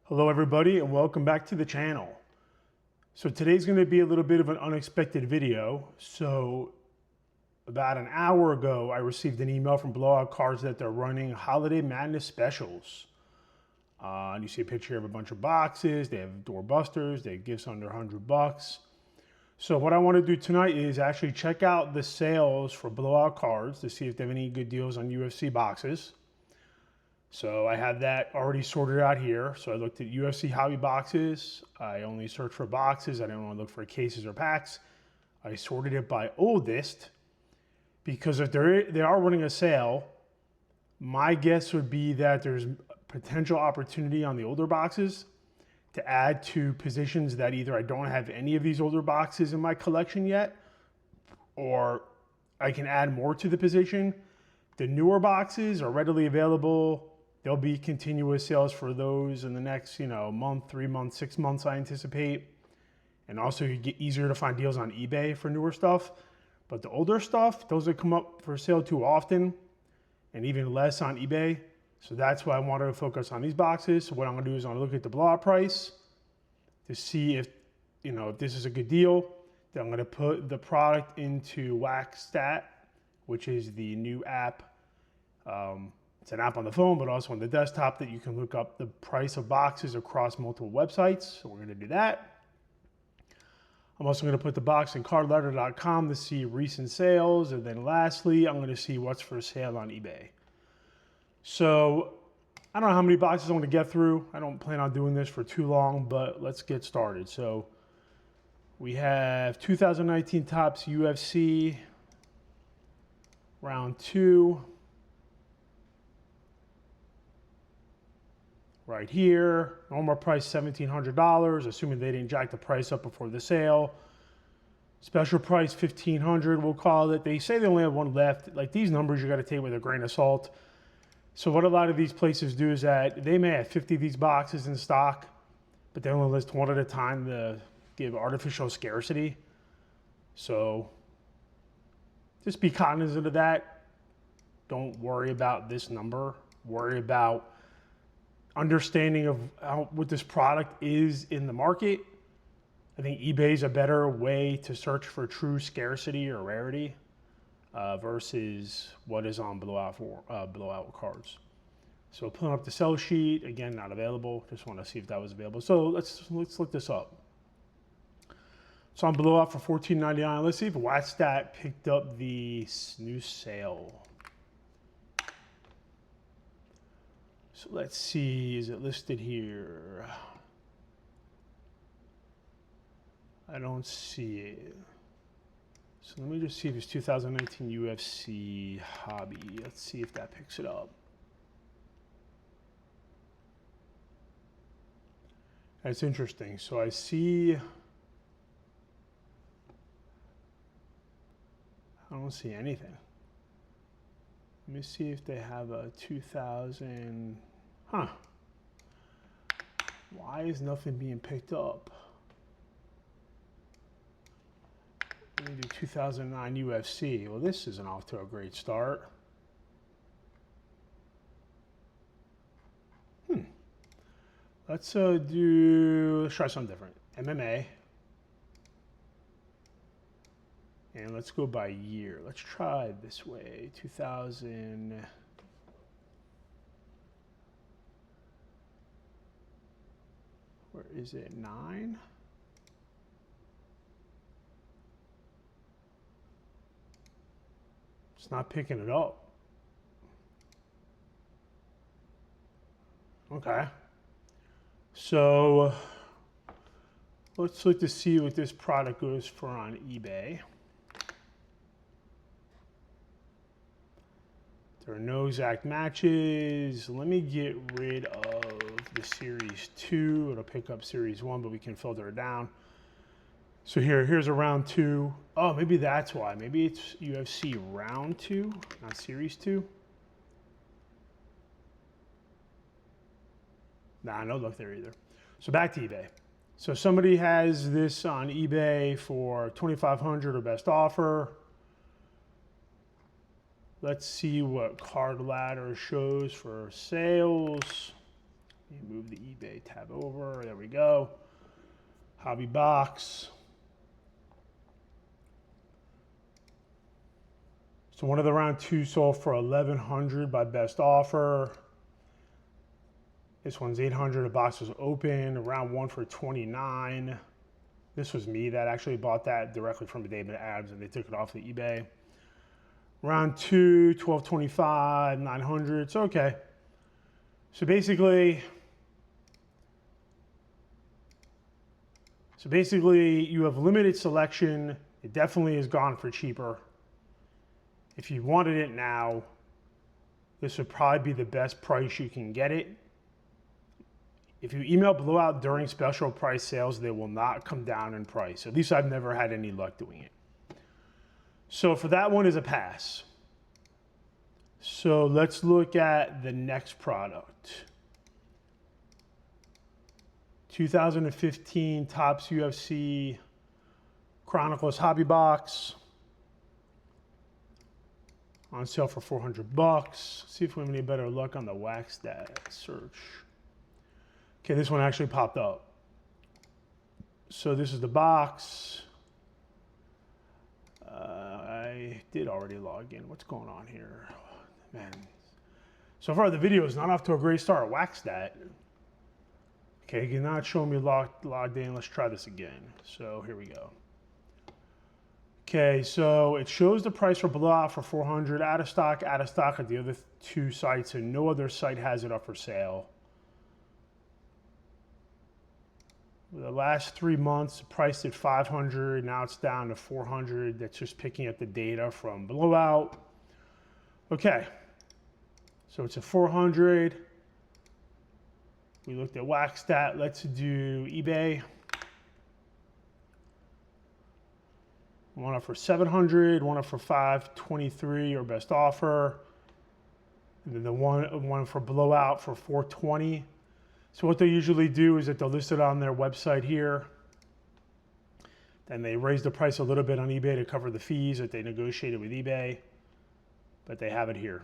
Hello everybody and welcome back to the channel. So today's going to be a little bit of an unexpected video. So about an hour ago I received an email from Blowout Cards that they're running Holiday Madness specials. And you see a picture of a bunch of boxes, they have door busters, they have gifts under $100. So what I want to do tonight is actually check out the sales for Blowout Cards to see if they have any good deals on UFC boxes. So I have that already sorted out here. So I looked at UFC hobby boxes. I only searched for boxes. I didn't want to look for cases or packs. I sorted it by oldest because if they are running a sale, my guess would be that there's potential opportunity on the older boxes to add to positions that either I don't have any of these older boxes in my collection yet, or I can add more to the position. The newer boxes are readily available. There'll be continuous sales for those in the next, month, 3 months, 6 months, I anticipate. And also you get easier to find deals on eBay for newer stuff. But the older stuff, those that come up for sale too often and even less on eBay. So that's why I wanted to focus on these boxes. So what I'm gonna do is I'm gonna look at the blowout price to see if this is a good deal. Then I'm gonna put the product into WhackStat, which is the new app. It's an app on the phone, but also on the desktop that you can look up the price of boxes across multiple websites. So we're gonna do that. I'm also gonna put the box in cardletter.com to see recent sales. And then lastly, I'm gonna see what's for sale on eBay. So I don't know how many boxes I'm gonna get through. I don't plan on doing this for too long, but let's get started. So we have 2019 Topps UFC, round 2. Right here, normal price $1,700, assuming they didn't jack the price up before the sale. Special price $1,500, we'll call it. They say they only have one left. Like, these numbers you got to take with a grain of salt. So what a lot of these places do is that they may have 50 of these boxes in stock, but they only list one at a time to give artificial scarcity. So just be cognizant of that. Don't worry about this number. Worry about understanding of what this product is in the market. I think eBay is a better way to search for true scarcity or rarity versus what is on Blowout Cards. So pulling up the sell sheet, again, not available. Just want to see if that was available. So let's look this up. So on Blowout for $14.99. Let's see if WhackStat picked up the new sale. So let's see, is it listed here? I don't see it. So let me just see if it's 2019 UFC hobby. Let's see if that picks it up. That's interesting. So I see, I don't see anything. Let me see if they have a 2000, Why is nothing being picked up? Let me do 2009 UFC. Well, this isn't off to a great start. Let's try something different. MMA. And let's go by year. Let's try this way. 2000. Where is it? 9? It's not picking it up. Okay. So let's look to see what this product goes for on eBay. There are no exact matches. Let me get rid of the Series 2. It'll pick up Series 1, but we can filter it down. So here's a round 2. Oh, maybe that's why. Maybe it's UFC round 2, not Series 2. Nah, no luck there either. So back to eBay. So somebody has this on eBay for $2,500 or best offer. Let's see what Card Ladder shows for sales. Move the eBay tab over. There we go. Hobby box. So one of the round two sold for $1,100 by best offer. This one's $800. The box was open. Round one for $29. This was me that actually bought that directly from David Adams, and they took it off the eBay. Round two, $1,225, $900. So okay. So basically, you have limited selection. It definitely is gone for cheaper. If you wanted it now, this would probably be the best price you can get it. If you email Blowout during special price sales, they will not come down in price. At least I've never had any luck doing it. So for that one is a pass. So let's look at the next product. 2015 Topps UFC Chronicles Hobby Box. On sale for $400. See if we have any better luck on the wax stat search. Okay, this one actually popped up. So this is the box. I did already log in. What's going on here? Man. So far the video is not off to a great start. Wax stat. Okay, you're not showing me logged in. Let's try this again. So here we go. Okay, so it shows the price for Blowout for $400, out of stock at the other two sites, and no other site has it up for sale. The last 3 months, priced at $500, now it's down to $400. That's just picking up the data from Blowout. Okay, so it's a $400. We looked at wax stat. Let's do eBay. One up for $700, one up for $523 or best offer. And then the one for Blowout for $420. So what they usually do is that they'll list it on their website here. Then they raise the price a little bit on eBay to cover the fees that they negotiated with eBay. But they have it here.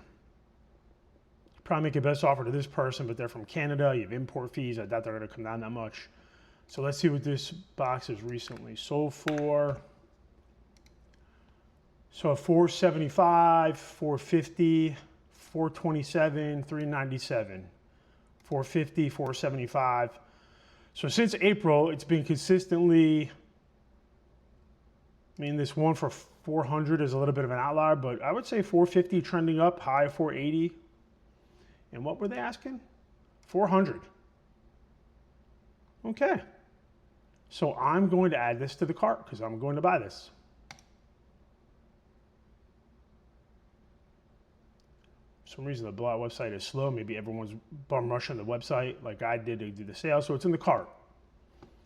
Probably make a best offer to this person, but they're from Canada. You have import fees. I doubt they're going to come down that much. So let's see what this box has recently sold for. So $475, $450, $427, $397, $450, $475. So since April, it's been consistently, I mean, this one for $400 is a little bit of an outlier, but I would say $450 trending up, high $480. And what were they asking? $400. Okay. So I'm going to add this to the cart because I'm going to buy this. For some reason the Blowout website is slow. Maybe everyone's bum rushing the website like I did to do the sale. So it's in the cart.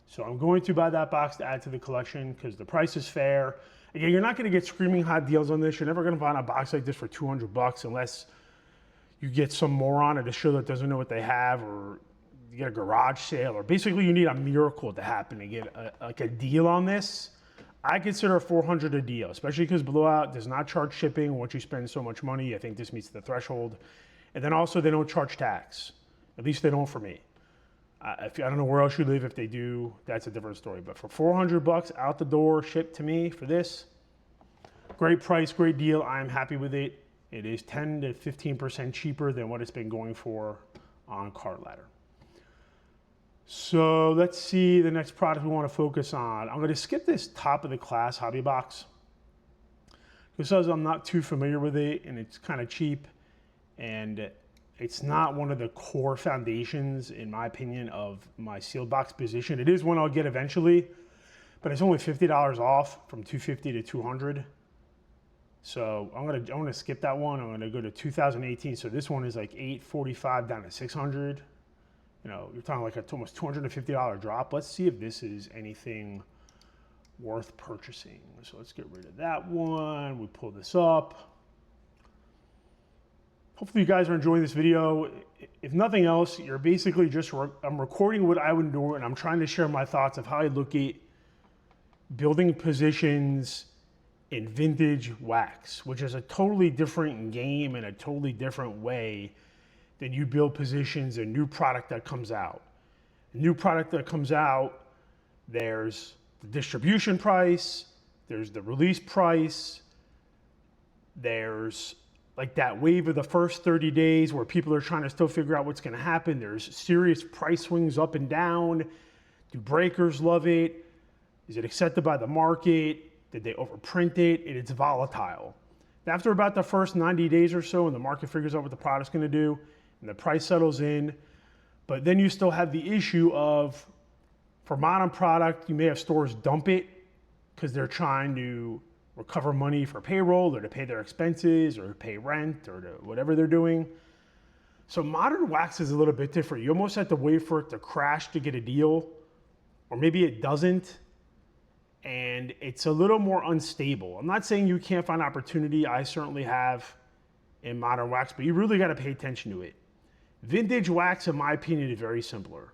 So I'm going to buy that box to add to the collection because the price is fair. Again, you're not going to get screaming hot deals on this. You're never going to find a box like this for $200 unless you get some moron at a show that doesn't know what they have, or you get a garage sale, or basically you need a miracle to happen to get a deal on this. I consider $400 a deal, especially because Blowout does not charge shipping once you spend so much money. I think this meets the threshold. And then also they don't charge tax. At least they don't for me. I don't know where else you live. If they do, that's a different story. But for $400 out the door, shipped to me for this, great price, great deal. I'm happy with it. It is 10 to 15% cheaper than what it's been going for on Cart Ladder. So let's see the next product we want to focus on. I'm going to skip this top of the class hobby box because I'm not too familiar with it and it's kind of cheap and it's not one of the core foundations, in my opinion, of my sealed box position. It is one I'll get eventually, but it's only $50 off from $250 to $200. So I'm gonna skip that one. I'm gonna go to 2018. So this one is like $845 down to $600. You know, you're talking like almost $250 drop. Let's see if this is anything worth purchasing. So let's get rid of that one. We pull this up. Hopefully you guys are enjoying this video. If nothing else, you're basically just, I'm recording what I would do and I'm trying to share my thoughts of how I look at building positions in vintage wax, which is a totally different game and a totally different way then you build positions, a new product that comes out. A new product that comes out, there's the distribution price, there's the release price, there's like that wave of the first 30 days where people are trying to still figure out what's going to happen. There's serious price swings up and down. Do breakers love it? Is it accepted by the market? Did they overprint it? It's volatile. After about the first 90 days or so, and the market figures out what the product's going to do, and the price settles in, but then you still have the issue of, for modern product, you may have stores dump it because they're trying to recover money for payroll or to pay their expenses or to pay rent or to whatever they're doing. So modern wax is a little bit different. You almost have to wait for it to crash to get a deal, or maybe it doesn't, and it's a little more unstable. I'm not saying you can't find opportunity. I certainly have in modern wax, but you really got to pay attention to it. Vintage wax, in my opinion, is very simpler.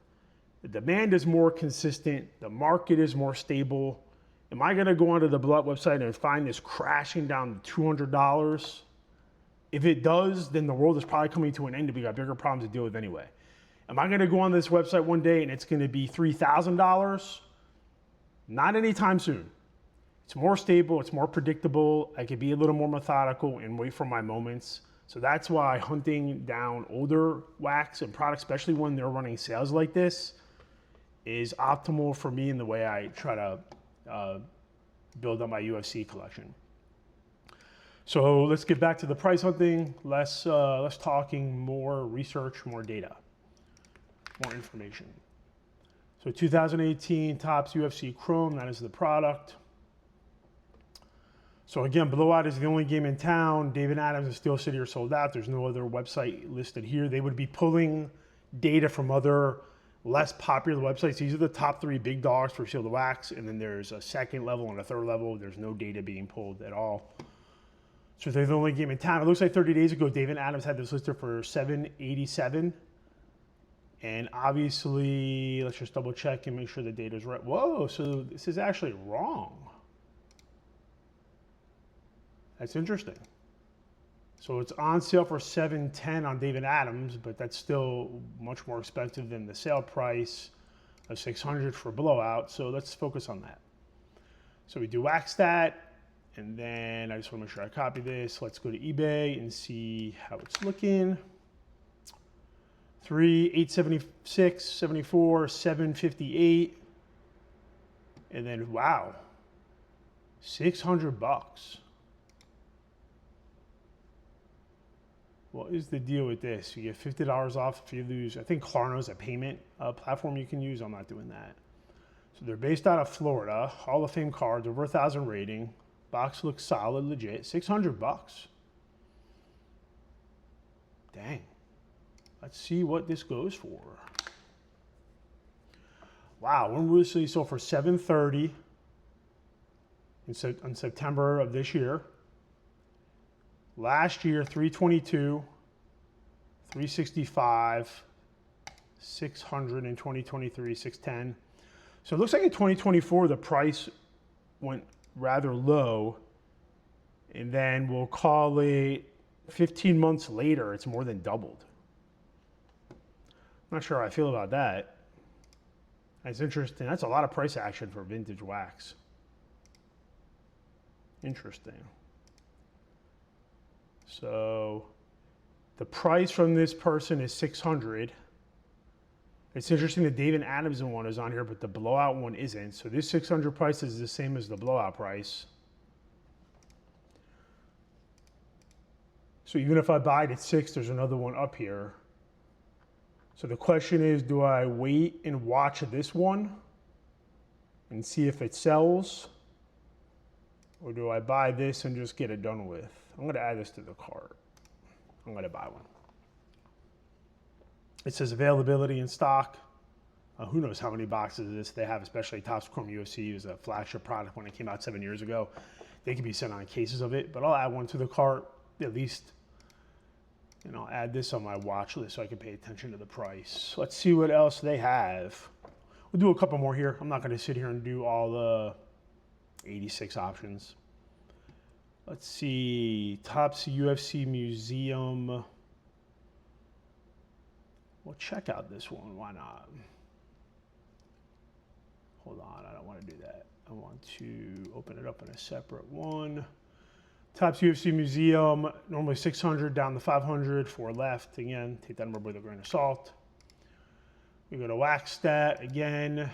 The demand is more consistent. The market is more stable. Am I going to go onto the Blowout website and find this crashing down to $200? If it does, then the world is probably coming to an end and we got bigger problems to deal with anyway. Am I going to go on this website one day and it's going to be $3,000? Not anytime soon. It's more stable. It's more predictable. I can be a little more methodical and wait for my moments. So that's why hunting down older wax and products, especially when they're running sales like this, is optimal for me in the way I try to build up my UFC collection. So let's get back to the price hunting. Less talking, more research, more data, more information. So 2018 Topps UFC Chrome, that is the product. So again, Blowout is the only game in town. David Adams and Steel City are sold out. There's no other website listed here. They would be pulling data from other less popular websites. These are the top 3 big dogs for sealed wax, and then there's a second level and a third level. There's no data being pulled at all. So they're the only game in town. It looks like 30 days ago, David Adams had this listed for $787. And obviously, let's just double check and make sure the data is right. Whoa, so this is actually wrong. That's interesting. So it's on sale for $710 on David Adams, but that's still much more expensive than the sale price of $600 for Blowout. So let's focus on that. So we do wax that, and then I just want to make sure I copy this. Let's go to eBay and see how it's looking. 876, 74, 758, and then wow, $600. What is the deal with this? You get $50 off if you lose. I think Klarna's a payment platform you can use. I'm not doing that. So they're based out of Florida. Hall of Fame cards, over 1,000 rating. Box looks solid, legit. $600. Dang. Let's see what this goes for. Wow, when was this sold for $730 in September of this year. Last year, $322, $365, $600 in 2023, $610. So it looks like in 2024, the price went rather low. And then we'll call it 15 months later, it's more than doubled. I'm not sure how I feel about that. That's interesting. That's a lot of price action for vintage wax. Interesting. So the price from this person is $600. It's interesting the David Adams one is on here, but the Blowout one isn't. So this $600 price is the same as the Blowout price. So even if I buy it at $600, there's another one up here. So the question is, do I wait and watch this one and see if it sells? Or do I buy this and just get it done with? I'm going to add this to the cart. I'm going to buy one. It says availability in stock. Who knows how many boxes of this they have, especially Topps Chrome UFC is a flagship product when it came out 7 years ago. They could be sent on cases of it, but I'll add one to the cart at least. And I'll add this on my watch list so I can pay attention to the price. Let's see what else they have. We'll do a couple more here. I'm not going to sit here and do all the 86 options. Let's see, Topps UFC Museum. We'll check out this one. Why not? Hold on, I don't want to do that. I want to open it up in a separate one. Topps UFC Museum, normally 600 down to 500 for left. Again, take that number with a grain of salt. We go to Wax Stat again.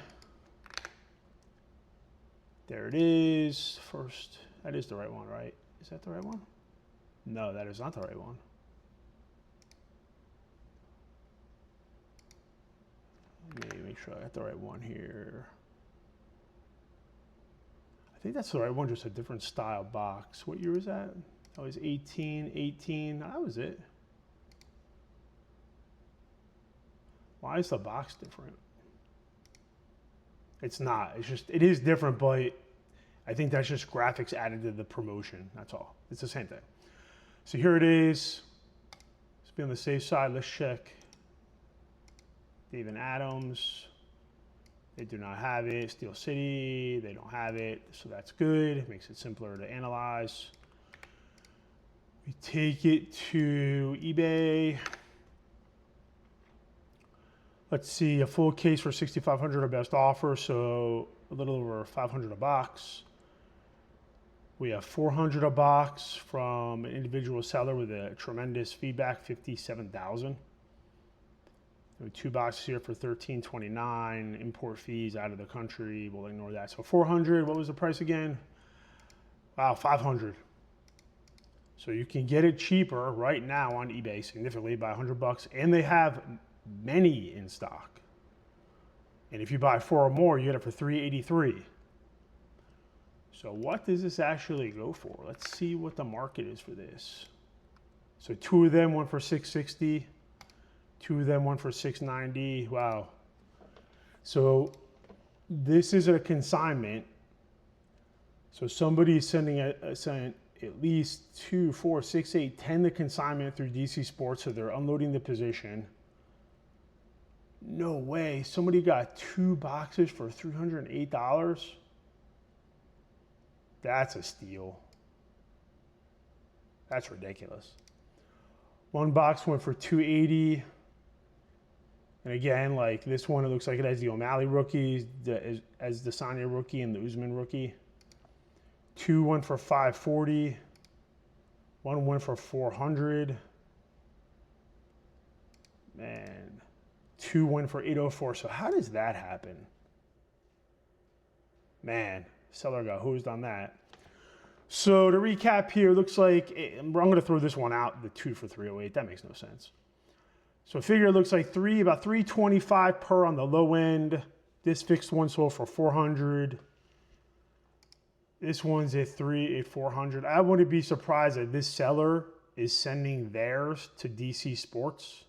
There it is. First, that is the right one, right? Is that the right one? No, that is not the right one. Let me make sure I got the right one here. I think that's the right one, just a different style box. What year was that? That was 18. That was it. Why is the box different? It's not. It's just, it is different, but I think that's just graphics added to the promotion. That's all. It's the same thing. So here it is. Let's be on the safe side. Let's check. David Adams. They do not have it. Steel City, they don't have it. So that's good. It makes it simpler to analyze. We take it to eBay. Let's see, a full case for $6,500, our best offer. So a little over $500 a box. We have $400 a box from an individual seller with a tremendous feedback, 57,000. Two boxes here for $13.29. Import fees out of the country. We'll ignore that. So 400. What was the price again? Wow, 500. So you can get it cheaper right now on eBay, significantly by $100, and they have many in stock. And if you buy 4 or more, you get it for $383. So what does this actually go for? Let's see what the market is for this. So 2 of them, one for $660. 2 of them, one for $690. Wow. So this is a consignment. So somebody is sending at least 2, 4, 6, 8, 10 the consignment through DC Sports. So they're unloading the position. No way. Somebody got 2 boxes for $308. That's a steal. That's ridiculous. 1 box went for $280. And again, like this one, it looks like it has the O'Malley rookie, as the Sanya rookie and the Usman rookie. 2 went for $540. 1 went for $400. Man, 2 went for $804. So how does that happen? Man, seller got hosed on that. So to recap here, looks like, I'm going to throw this one out, the 2 for $308. That makes no sense. So figure it looks like about $325 per on the low end. This fixed one sold for $400. This one's at $400. I wouldn't be surprised that this seller is sending theirs to DC Sports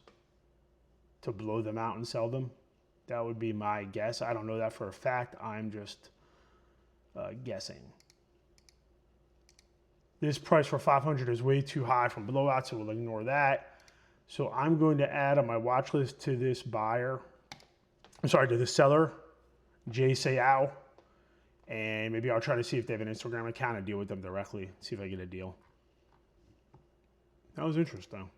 to blow them out and sell them. That would be my guess. I don't know that for a fact. I'm just guessing. This price for $500 is way too high from Blowout, so we'll ignore that. So I'm going to add on my watch list to this buyer, to this seller, Jay Sayao. And maybe I'll try to see if they have an Instagram account and deal with them directly, see if I get a deal. That was interesting.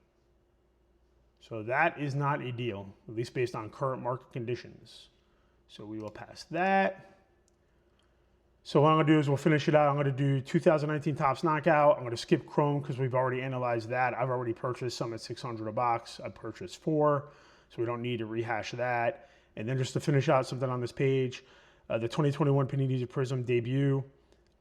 So that is not a deal, at least based on current market conditions. So we will pass that. So what I'm gonna do is we'll finish it out. I'm gonna do 2019 Topps Knockout. I'm gonna skip Chrome because we've already analyzed that. I've already purchased some at $600 a box. I purchased 4, so we don't need to rehash that. And then just to finish out something on this page, the 2021 Panini Prism debut.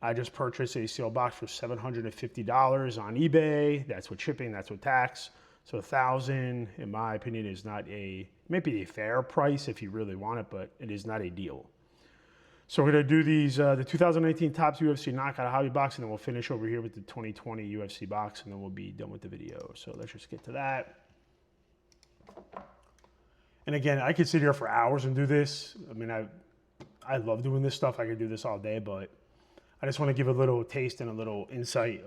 I just purchased a sealed box for $750 on eBay. That's with shipping, that's with tax. So $1,000, in my opinion, is not might be a fair price if you really want it, but it is not a deal. So we're gonna do these, the 2019 Topps UFC Knockout Hobby box, and then we'll finish over here with the 2020 UFC box, and then we'll be done with the video. So let's just get to that. And again, I could sit here for hours and do this. I mean, I love doing this stuff. I could do this all day, but I just want to give a little taste and a little insight,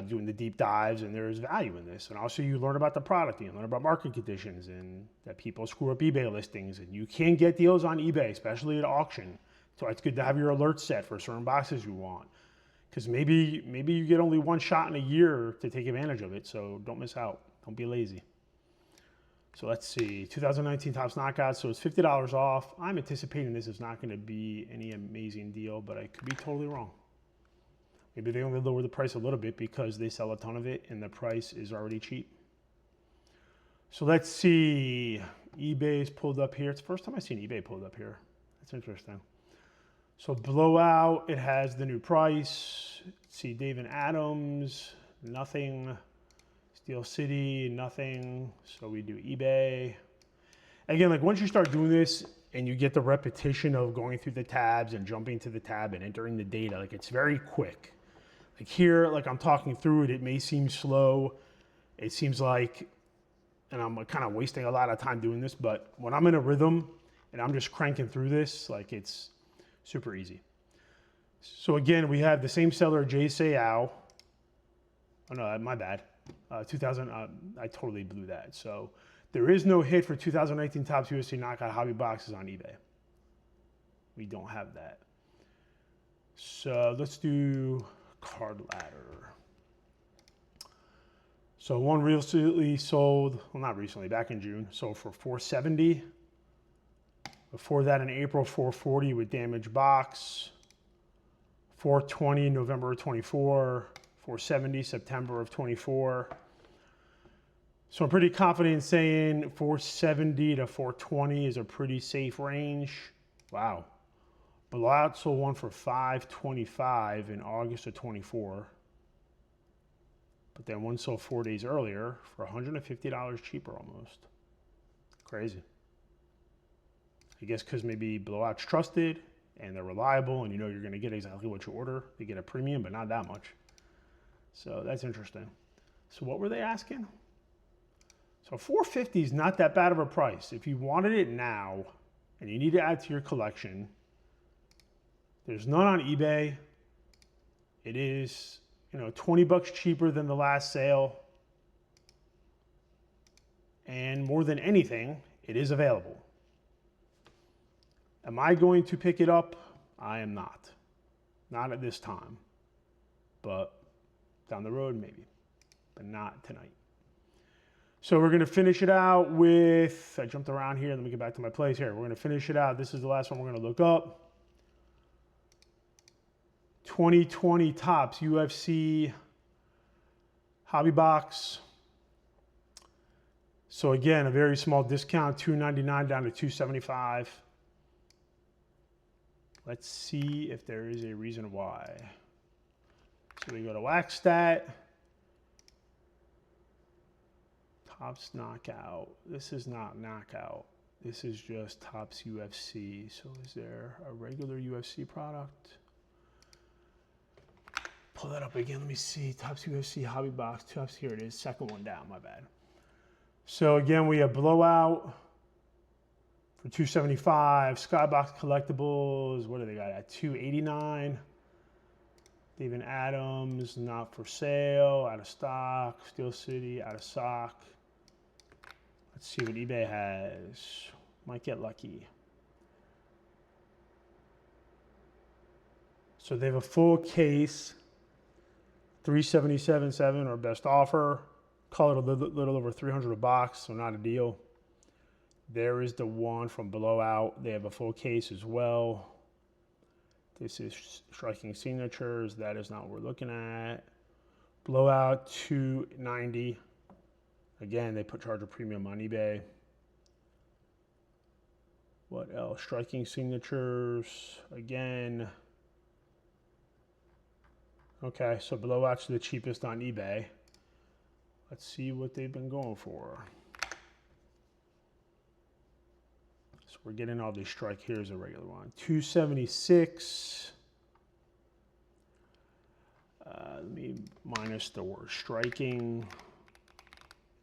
doing the deep dives, and there's value in this. And also you learn about the product, you learn about market conditions, and that people screw up eBay listings, and you can get deals on eBay, especially at auction. So it's good to have your alerts set for certain boxes you want, because maybe you get only one shot in a year to take advantage of it. So don't miss out. Don't be lazy. So let's see, 2019 Topps Knockout, so it's $50 off. I'm anticipating this is not gonna be any amazing deal, but I could be totally wrong. Maybe they only lower the price a little bit because they sell a ton of it and the price is already cheap. So let's see, eBay's pulled up here. It's the first time I've seen eBay pulled up here. That's interesting. So Blowout, it has the new price. Let's see, David Adams, nothing. Steel City, nothing. So we do eBay. Again, like once you start doing this and you get the repetition of going through the tabs and jumping to the tab and entering the data, like it's very quick. Like here, like I'm talking through it, it may seem slow. It seems like, and I'm kind of wasting a lot of time doing this, but when I'm in a rhythm and I'm just cranking through this, like it's super easy. So again, we have the same seller, Jay Seau. Oh no, my bad. 2000, I totally blew that. So there is no hit for 2019 Topps UFC Knockout Hobby Boxes on eBay. We don't have that. So let's do card ladder. So one recently sold, well not recently, back in June, sold for $470. Before that in April, $440 with damaged box. $420 November of 24. $470 September of 24. So I'm pretty confident in saying $470 to $420 is a pretty safe range. Wow. Blowout sold one for $525 in August of 24. But then one sold 4 days earlier for $150 cheaper almost. Crazy. I guess because maybe Blowout's trusted and they're reliable and you know you're going to get exactly what you order. They get a premium, but not that much. So that's interesting. So what were they asking? So $450 is not that bad of a price. If you wanted it now and you need to add to your collection, there's none on eBay. It is, you know, 20 bucks cheaper than the last sale. And more than anything, it is available. Am I going to pick it up? I am not. Not at this time. But down the road, maybe. But not tonight. So we're going to finish it out with, I jumped around here. Let me get back to my place here. We're going to finish it out. This is the last one we're going to look up. 2020 Topps UFC Hobby Box. So again, a very small discount, $299 down to $275. Let's see if there is a reason why. So we go to Wax Stat. Topps Knockout. This is not Knockout. This is just Topps UFC. So is there a regular UFC product? Pull that up again. Let me see. Topps UFC Hobby Box. Topps, here it is. Second one down. My bad. So again, we have Blowout for $275. Skybox Collectibles. What do they got at? $289. David Adams, not for sale, out of stock. Steel City, out of stock. Let's see what eBay has. Might get lucky. So they have a full case, $377.7 or best offer. Call it a little over $300 a box, so not a deal. There is the one from Blowout. They have a full case as well. This is Striking Signatures. That is not what we're looking at. Blowout $290. Again, they charge a premium on eBay. What else? Striking Signatures. Again. Okay, so Blowout's the cheapest on eBay. Let's see what they've been going for. So we're getting all these strike. Here's a regular one. $276. Let me minus the word striking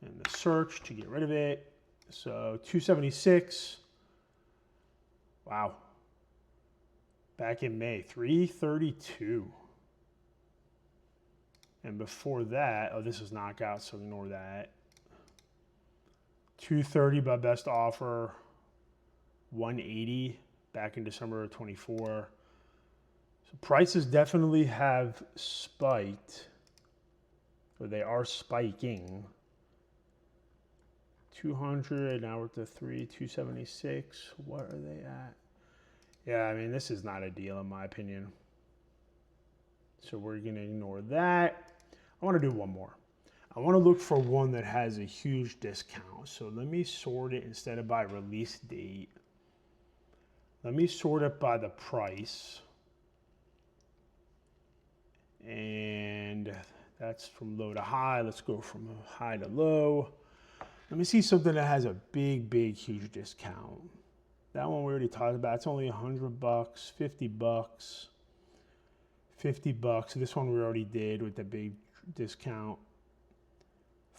and the search to get rid of it. So $276. Wow. Back in May, $332. And before that, oh, this is Knockout, so ignore that. $230 by best offer. $180 back in December of 24. So prices definitely have spiked, or they are spiking. 200, now we're at the 276. What are they at? Yeah, I mean, this is not a deal in my opinion. So we're gonna ignore that. I wanna do one more. I wanna look for one that has a huge discount. So let me sort it instead of by release date. Let me sort it by the price. And that's from low to high. Let's go from high to low. Let me see something that has a big, huge discount. That one we already talked about. It's only $100, $50, $50. This one we already did with the big discount.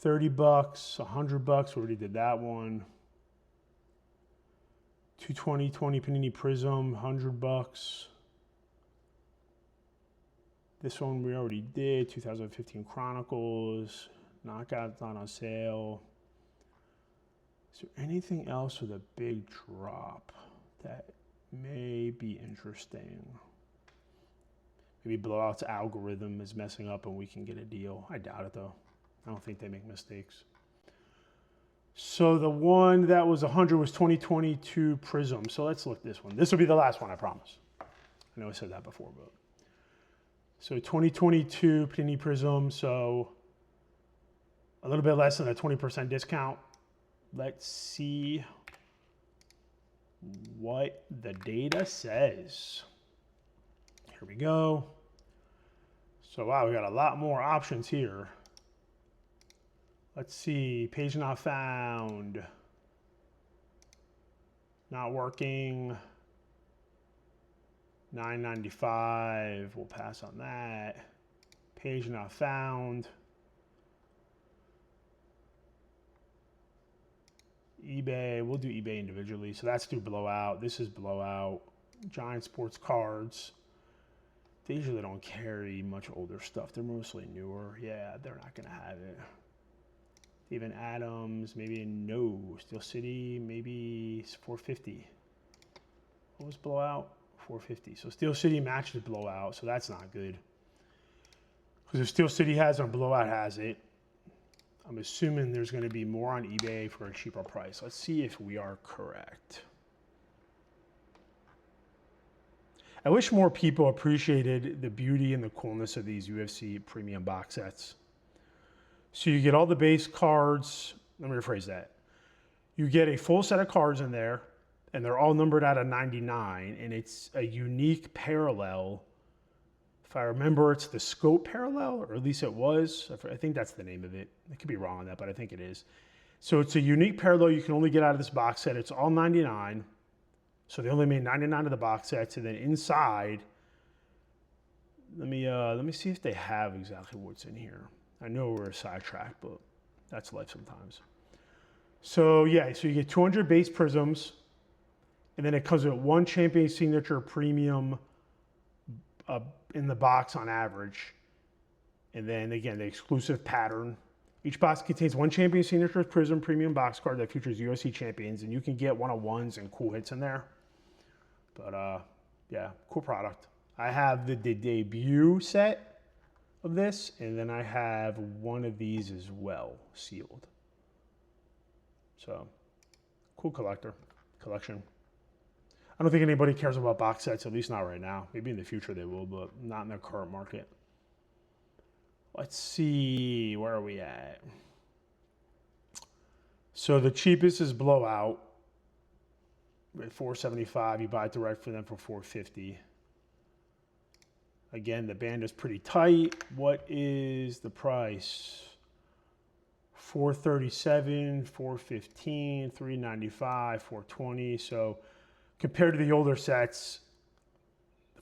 $30, $100. We already did that one. 2020 Panini Prism, $100. This one we already did. 2015 Chronicles. Knockout's not on sale. Is there anything else with a big drop that may be interesting? Maybe Blowout's algorithm is messing up and we can get a deal. I doubt it though. I don't think they make mistakes. So the one that was 100 was 2022 Prism. So let's look at this one. This will be the last one, I promise. I know I said that before, but. So 2022 Panini Prism. So a little bit less than a 20% discount. Let's see what the data says. Here we go. So wow, we got a lot more options here. Let's see, page not found. Not working. $9.95, we'll pass on that. Page not found. eBay, we'll do eBay individually. So that's through Blowout. This is Blowout. Giant Sports Cards. They usually don't carry much older stuff. They're mostly newer. Yeah, they're not gonna have it. Even Adams, maybe no. Steel City, maybe 450. What was Blowout? 450. So Steel City matches Blowout, so that's not good. Because if Steel City has it and Blowout has it, I'm assuming there's going to be more on eBay for a cheaper price. Let's see if we are correct. I wish more people appreciated the beauty and the coolness of these UFC premium box sets. So you get all the base cards. Let me rephrase that. You get a full set of cards in there, and they're all numbered out of 99, and it's a unique parallel. If I remember, it's the Scope parallel, or at least it was. I think that's the name of it. I could be wrong on that, but I think it is. So it's a unique parallel you can only get out of this box set. It's all 99. So they only made 99 of the box sets, and then inside, let me see if they have exactly what's in here. I know we're sidetracked, but that's life sometimes. So yeah, so you get 200 base prisms, and then it comes with one Champion Signature Premium in the box on average. And then again, the exclusive pattern. Each box contains one Champion Signature Prism Premium box card that features UFC champions, and you can get one-on-ones and cool hits in there. But yeah, cool product. I have the debut set of this, and then I have one of these as well, sealed. So, cool collection. I don't think anybody cares about box sets, at least not right now. Maybe in the future they will, but not in the current market. Let's see, where are we at? So the cheapest is Blowout at $475. You buy it direct for them for $450. Again, the band is pretty tight. What is the price? $437, $415, $395, $420. So compared to the older sets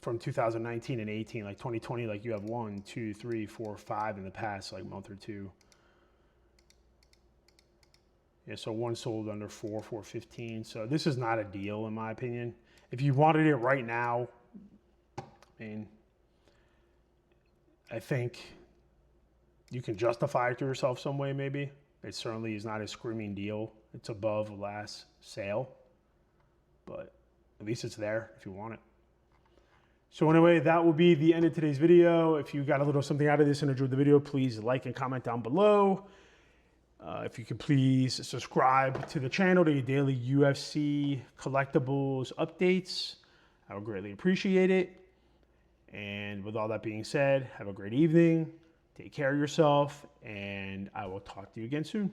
from 2019 and 18, like 2020, like you have 1, 2, 3, 4, 5 in the past like month or two. Yeah, so one sold under $415. So this is not a deal in my opinion. If you wanted it right now, I mean, I think you can justify it to yourself some way maybe. It certainly is not a screaming deal. It's above last sale, but at least it's there if you want it. So anyway, that will be the end of today's video. If you got a little something out of this and enjoyed the video, please like and comment down below. If you could please subscribe to the channel to get daily UFC collectibles updates, I would greatly appreciate it. And with all that being said, have a great evening, take care of yourself, and I will talk to you again soon.